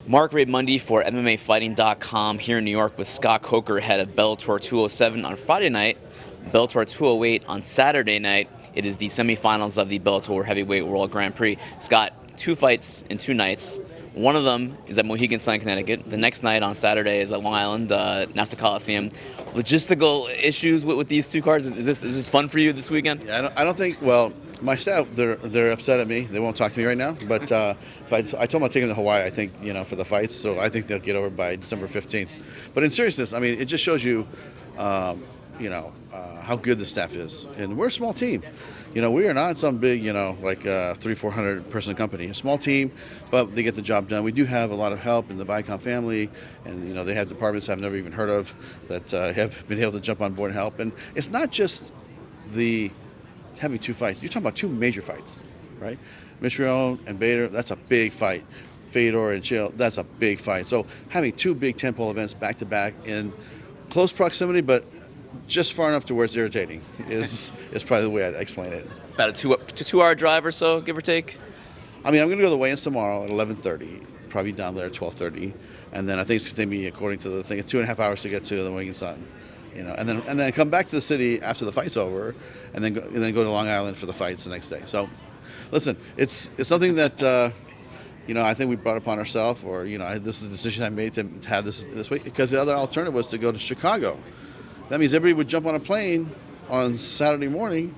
Mark Mundy for MMAfighting.com here in New York with Scott Coker, head of Bellator 207 on Friday night, Bellator 208 on Saturday night. It is the semifinals of the Bellator Heavyweight World Grand Prix. Scott, 2 fights in 2 nights. One of them is at Mohegan Sun, Connecticut. The next night on Saturday is at Long Island, Nassau Coliseum. Logistical issues with these 2 cards. Is this fun for you this weekend? Yeah, I don't think. Well, my staff, they're upset at me. They won't talk to me right now. But if I told them I'd take them to Hawaii, I think for the fights. So I think they'll get over by December 15th. But in seriousness, I mean, it just shows you, how good the staff is. And we're a small team. We are not some big, like 300-400 person company. A small team, but they get the job done. We do have a lot of help in the Vicom family, and they have departments I've never even heard of that have been able to jump on board and help. And it's not just having 2 fights. You're talking about 2 major fights, right? Mitrione and Bader, that's a big fight. Fedor and Chael, that's a big fight. So having 2 big tentpole events back to back in close proximity, but just far enough to where it's irritating is probably the way I'd explain it. About a 2-hour drive or so, give or take? I mean, I'm going to go to the weigh-ins tomorrow at 11:30, probably down there at 12:30, and then I think it's going to be, according to the thing, 2.5 hours to get to the Mohegan Sun. And then come back to the city after the fight's over, and then go to Long Island for the fights the next day. So, listen, it's something that I think we brought upon ourselves, or this is a decision I made to have this week, because the other alternative was to go to Chicago. That means everybody would jump on a plane on Saturday morning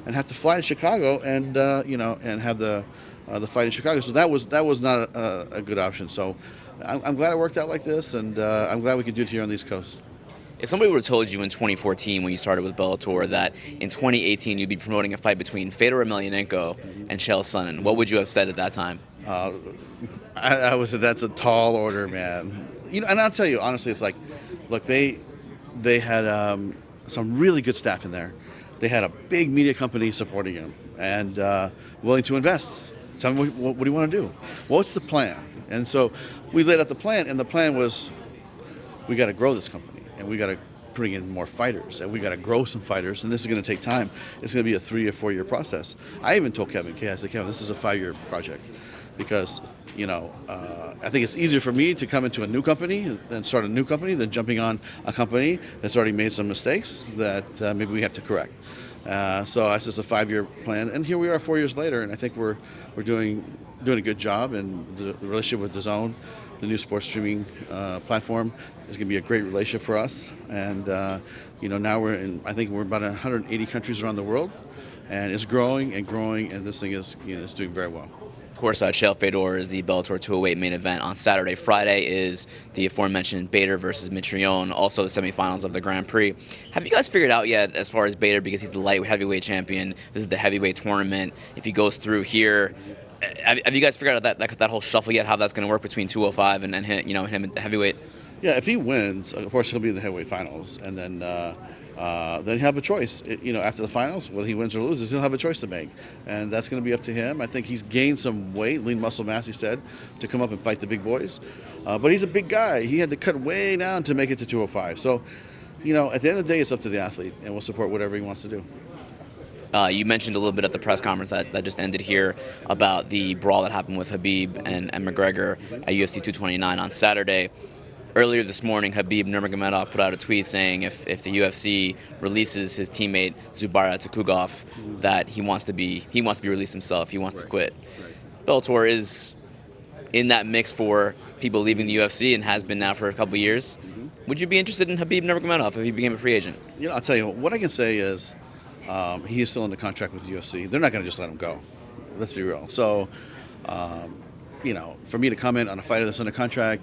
and have to fly to Chicago and have the fight in Chicago. So that was not a good option. So I'm glad it worked out like this, and I'm glad we could do it here on the East Coast. If somebody would have told you in 2014 when you started with Bellator that in 2018 you'd be promoting a fight between Fedor Emelianenko and Chael Sonnen, what would you have said at that time? I would say that's a tall order, man. And I'll tell you honestly, it's like, look, they had some really good staff in there. They had a big media company supporting him and willing to invest. Tell me, what do you want to do? What's the plan? And so we laid out the plan, and the plan was we got to grow this company, and we got to bring in more fighters, and we got to grow some fighters, and this is going to take time. It's going to be a 3 or 4 year process. I even told Kevin, I said, Kevin, this is a 5-year project, because I think it's easier for me to come into a new company and start a new company than jumping on a company that's already made some mistakes that maybe we have to correct. So I said it's a 5-year plan, and here we are 4 years later, and I think we're doing a good job. And the relationship with DAZN, the new sports streaming platform, is going to be a great relationship for us. And now I think we're about 180 countries around the world, and it's growing and growing, and this thing is it's doing very well. Of course, Chael Fedor is the Bellator 208 main event on Saturday. Friday is the aforementioned Bader versus Mitrione, also the semifinals of the Grand Prix. Have you guys figured out yet, as far as Bader, because he's the light heavyweight champion, this is the heavyweight tournament, if he goes through here, have you guys figured out that whole shuffle yet, how that's going to work between 205 and him at heavyweight? Yeah, if he wins, of course he'll be in the heavyweight finals, and then he'll have a choice. After the finals, whether he wins or loses, he'll have a choice to make, and that's going to be up to him. I think he's gained some weight, lean muscle mass, he said, to come up and fight the big boys. But he's a big guy. He had to cut way down to make it to 205. So, at the end of the day, it's up to the athlete, and we'll support whatever he wants to do. You mentioned a little bit at the press conference that just ended here about the brawl that happened with Khabib and McGregor at UFC 229 on Saturday. Earlier this morning, Khabib Nurmagomedov put out a tweet saying if the UFC releases his teammate Zubaira Tukhugov, that he wants to be released himself. He wants to quit. Right. Bellator is in that mix for people leaving the UFC and has been now for a couple of years. Mm-hmm. Would you be interested in Khabib Nurmagomedov if he became a free agent? I'll tell you what I can say is he is still under contract with the UFC. They're not going to just let him go. Let's be real. So, for me to comment on a fighter that's under contract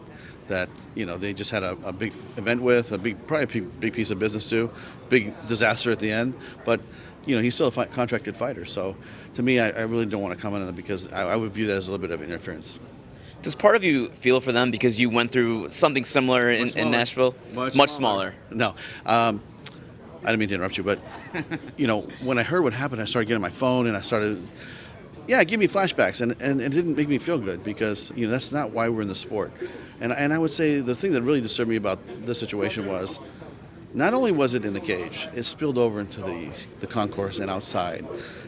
that they just had a big event with, probably a big piece of business too, big disaster at the end, but he's still a contracted fighter. So to me, I really don't want to comment on that, because I would view that as a little bit of interference. Does part of you feel for them because you went through something similar in Nashville? Much smaller. No. I didn't mean to interrupt you, but when I heard what happened, I started getting my phone and I started, it gave me flashbacks, and it didn't make me feel good, because that's not why we're in the sport. And I would say the thing that really disturbed me about this situation was, not only was it in the cage, it spilled over into the concourse and outside.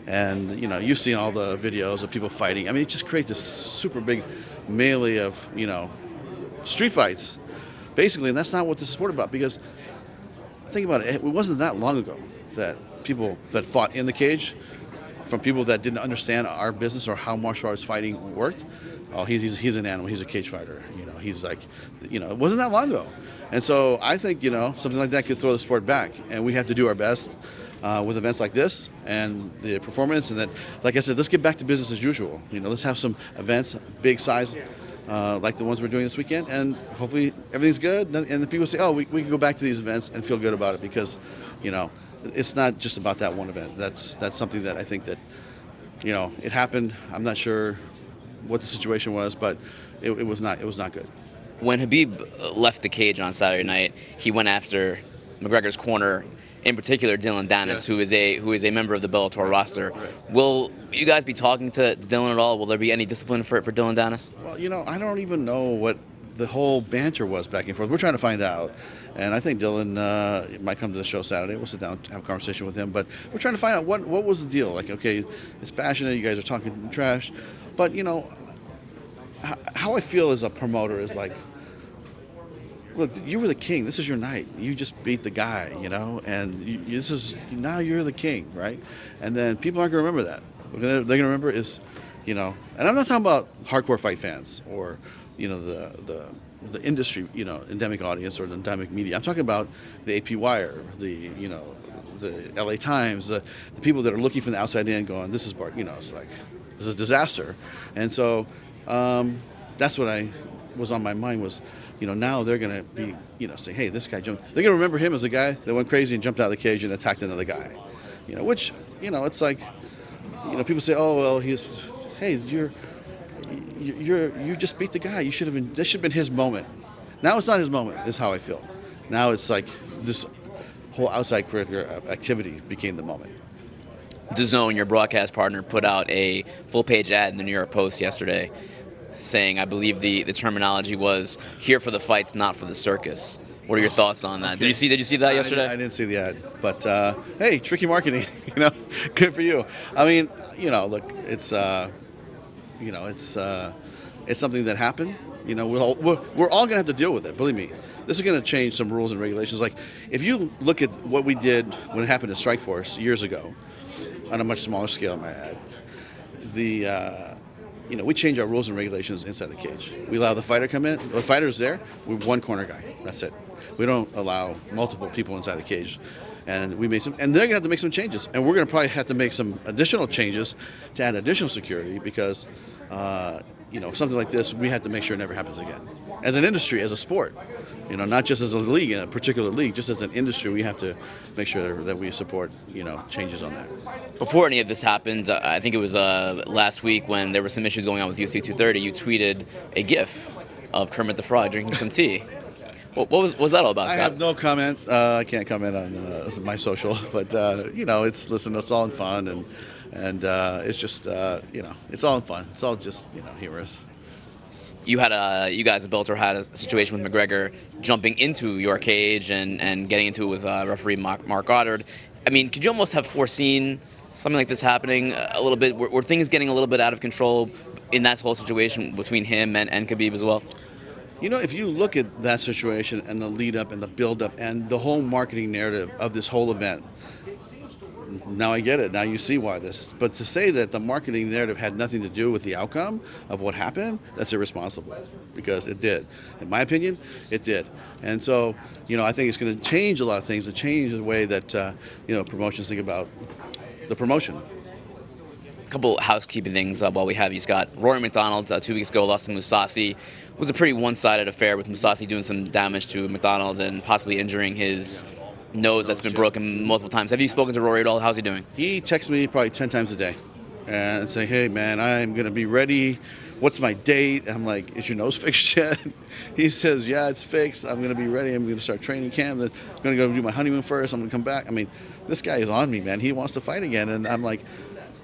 And you've seen all the videos of people fighting. I mean, it just creates this super big melee of street fights, basically, and that's not what this is sport about. Because think about it, it wasn't that long ago that people that fought in the cage, from people that didn't understand our business or how martial arts fighting worked. Oh, he's an animal. He's a cage fighter. He's like, it wasn't that long ago. And so I think, something like that could throw the sport back. And we have to do our best with events like this and the performance. And then, like I said, let's get back to business as usual. Let's have some events, big size, like the ones we're doing this weekend. And hopefully everything's good. And the people say, oh, we can go back to these events and feel good about it because, it's not just about that one event. That's something that I think that, it happened. I'm not sure what the situation was, but it was not good. When Khabib left the cage on Saturday night, he went after McGregor's corner, in particular Dylan Dennis, Yes. who is a member of the Bellator roster. Right. Will you guys be talking to Dylan at all? Will there be any discipline for Dylan Dennis? Well, I don't even know what the whole banter was back and forth. We're trying to find out. And I think Dylan might come to the show Saturday. We'll sit down and have a conversation with him. But we're trying to find out what was the deal. Like, okay, it's passionate. You guys are talking trash. But, how I feel as a promoter is like, look, you were the king. This is your night. You just beat the guy, and now you're the king, right? And then people aren't going to remember that. What they're going to remember is, and I'm not talking about hardcore fight fans or, the industry, endemic audience or the endemic media. I'm talking about the AP Wire, the LA Times, the people that are looking from the outside in going, this is it's like, this is a disaster. And so that's what was on my mind was, now they're going to be, say, hey, this guy jumped. They're going to remember him as the guy that went crazy and jumped out of the cage and attacked another guy. Which, it's like, people say, oh, well, hey, you just beat the guy. This should have been his moment. Now it's not his moment, is how I feel. Now it's like this whole outside curricular activity became the moment. DAZN, your broadcast partner, put out a full-page ad in the New York Post yesterday saying, I believe the terminology was, here for the fights, not for the circus. What are your thoughts on that? Okay. Did you see that yesterday? I didn't see the ad. But, hey, tricky marketing, good for you. I mean, look, it's something that happened. We're all going to have to deal with it, believe me. This is going to change some rules and regulations. Like, if you look at what we did when it happened to Strikeforce years ago, on a much smaller scale, I might add, we change our rules and regulations inside the cage. We allow the fighter come in. The fighter's there. We're one corner guy. That's it. We don't allow multiple people inside the cage. And we made some, and they're going to have to make some changes. And we're going to probably have to make some additional changes to add additional security because, something like this, we have to make sure it never happens again. As an industry, as a sport, not just as a league, in a particular league, just as an industry, we have to make sure that we support, changes on that. Before any of this happened, I think it was last week when there were some issues going on with UFC 230, you tweeted a GIF of Kermit the Frog drinking some tea. What was that all about, Scott? I have no comment. I can't comment on my social, but it's all in fun, and it's just it's all in fun. It's all just humorous. You guys at Bellator had a situation with McGregor jumping into your cage and getting into it with referee Mark Goddard. I mean, could you almost have foreseen something like this happening a little bit? Were things getting a little bit out of control in that whole situation between him and Khabib as well? If you look at that situation and the lead up and the build up and the whole marketing narrative of this whole event, now I get it. Now you see why this. But to say that the marketing narrative had nothing to do with the outcome of what happened, that's irresponsible because it did. In my opinion, it did. And so, I think it's going to change a lot of things, to change the way that, promotions think about the promotion. A couple housekeeping things while we have you, Scott. Rory MacDonald 2 weeks ago lost to Mousasi. It was a pretty one-sided affair with Mousasi doing some damage to MacDonald and possibly injuring his nose that's been broken multiple times. Have you spoken to Rory at all? How's he doing? He texts me probably 10 times a day and say, hey, man, I'm going to be ready. What's my date? I'm like, is your nose fixed yet? He says, yeah, it's fixed. I'm going to be ready. I'm going to start training camp. Then I'm going to go do my honeymoon first. I'm going to come back. I mean, this guy is on me, man. He wants to fight again. And I'm like,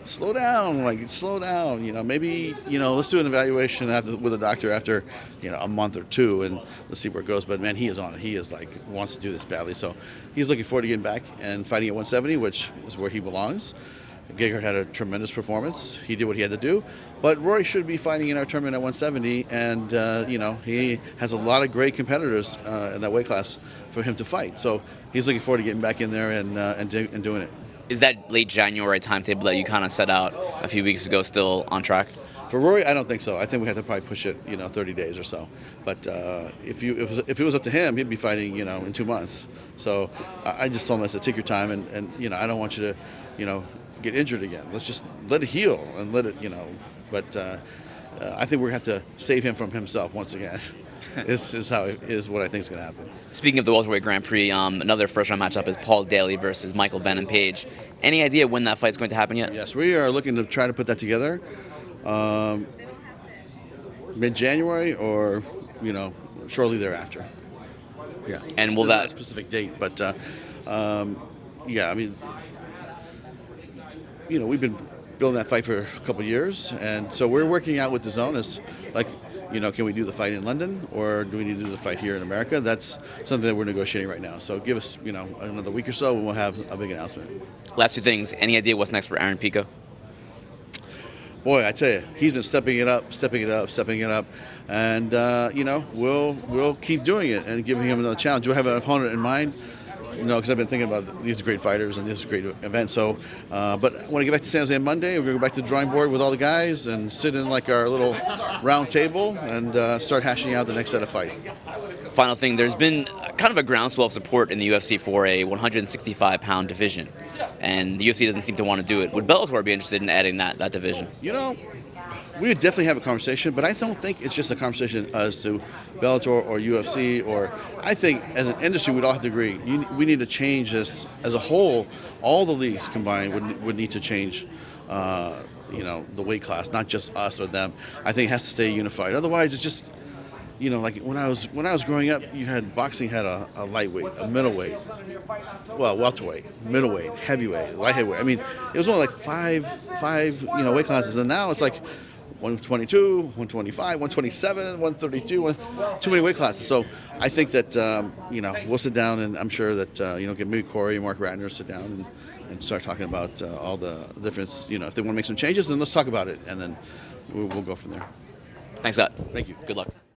slow down, maybe, let's do an evaluation with a doctor after, a month or two, and let's see where it goes. But, man, he is on it. He is, wants to do this badly. So he's looking forward to getting back and fighting at 170, which is where he belongs. Gegard had a tremendous performance. He did what he had to do. But Rory should be fighting in our tournament at 170, and he has a lot of great competitors in that weight class for him to fight. So he's looking forward to getting back in there and doing it. Is that late January timetable that you kind of set out a few weeks ago still on track? For Rory, I don't think so. I think we have to probably push it, 30 days or so. But if it was up to him, he'd be fighting, in 2 months. So I just told him, I said, take your time, and I don't want you to, get injured again. Let's just let it heal and let it, But I think we're going to have to save him from himself once again. is what I think is going to happen. Speaking of the welterweight Grand Prix, another first-round matchup is Paul Daley versus Michael Venom Page. Any idea when that fight's going to happen yet? Yes, we are looking to try to put that together. Mid-January or shortly thereafter. Yeah. And will that specific date? But yeah, I mean, we've been building that fight for a couple of years, and so we're working out with the zone as like, can we do the fight in London or do we need to do the fight here in America? That's something that we're negotiating right now. So give us another week or so, and we'll have a big announcement. Last two things. Any idea what's next for Aaron Pico? Boy, I tell you, he's been stepping it up, and we'll keep doing it and giving him another challenge. Do I have an opponent in mind? No, because I've been thinking about these are great fighters and this is a great event. So, but I want to get back to San Jose on Monday. We're going to go back to the drawing board with all the guys and sit in like our little round table and start hashing out the next set of fights. Final thing, there's been kind of a groundswell of support in the UFC for a 165-pound division, and the UFC doesn't seem to want to do it. Would Bellator be interested in adding that division? We would definitely have a conversation, but I don't think it's just a conversation as to Bellator or UFC. Or I think as an industry, we'd all have to agree. We need to change this as a whole. All the leagues combined would need to change. The weight class, not just us or them. I think it has to stay unified. Otherwise, it's just. Like when I was growing up, boxing had a lightweight, a middleweight, welterweight, middleweight, heavyweight, light heavyweight. I mean, it was only like five weight classes, and now it's like 122, 125, 127, 132, too many weight classes. So I think that we'll sit down, and I'm sure that get maybe Corey and Mark Ratner sit down and start talking about all the difference. If they want to make some changes, then let's talk about it, and then we'll go from there. Thanks, Scott. Thank you. Good luck.